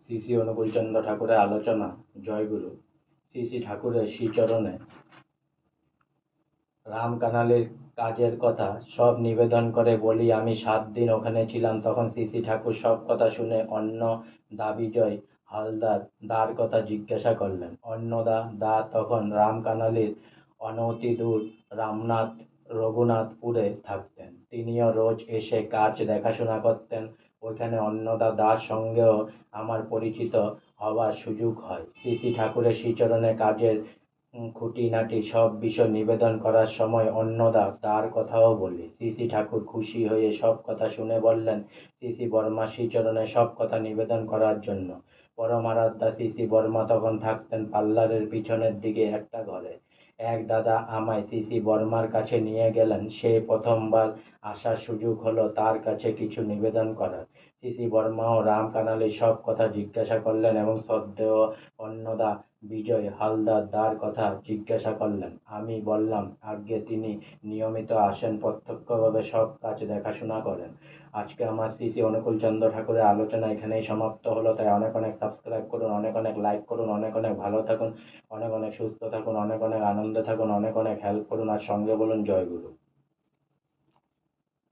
শ্রী শ্রী অনুকূলচন্দ্র ঠাকুরের আলোচনা। জয়গুরু। শ্রী শ্রী ঠাকুরের শ্রীচরণে রাম কানালের কাজের কথা সব নিবেদন করে বলি। আমি 7 দিন ওখানে ছিলাম। তখন শ্রী শ্রী ঠাকুর সব কথা শুনে অন্নদা বিজয় হালদার দার কথা জিজ্ঞাসা করলেন। অন্নদা তখন রাম কানালির অনতিদূর রামনাথ রঘুনাথপুরে থাকতেন। তিনিও রোজ এসে কাজ দেখাশোনা করতেন। ওইখানে অন্নদা দার সঙ্গেও আমার পরিচিত হবার সুযোগ হয়। শ্রী শ্রী ঠাকুরের শ্রীচরণে কাজের খুঁটিনাটি সব বিষয় নিবেদন করার সময় অন্নদা তার কথাও বলি। শ্রী শ্রী ঠাকুর খুশি হয়ে সব কথা শুনে বললেন, শ্রী শ্রী বর্মা শ্রীচরণে সব কথা নিবেদন করার জন্য। পরমারাধ্যা শ্রী শ্রী বর্মা তখন থাকতেন পার্লারের পিছনের দিকে একটা ঘরে। এক দাদা আমায় শ্রী শ্রী বর্মার কাছে নিয়ে গেলেন। সে প্রথমবার আসার সুযোগ হলো তার কাছে কিছু নিবেদন করার। শ্রী শ্রী বর্মাও রাম কানালির সব কথা জিজ্ঞাসা করলেন এবং শ্রদ্ধেয় অন্নদা বিজয় হালদার দার কথা জিজ্ঞাসা করলেন। আমি বললাম, আজ্ঞে তিনি নিয়মিত আসেন, প্রত্যক্ষভাবে সব কাজ দেখাশোনা করেন। আজকে আমার শ্রী শ্রী অনুকূলচন্দ্র ঠাকুরের আলোচনা এখানেই সমাপ্ত হলো। তাই অনেক অনেক সাবস্ক্রাইব করুন, অনেক অনেক লাইক করুন, অনেক অনেক ভালো থাকুন, অনেক অনেক সুস্থ থাকুন, অনেক অনেক আনন্দে থাকুন, অনেক অনেক হেল্প করুন আর সঙ্গে বলুন জয় গুরু।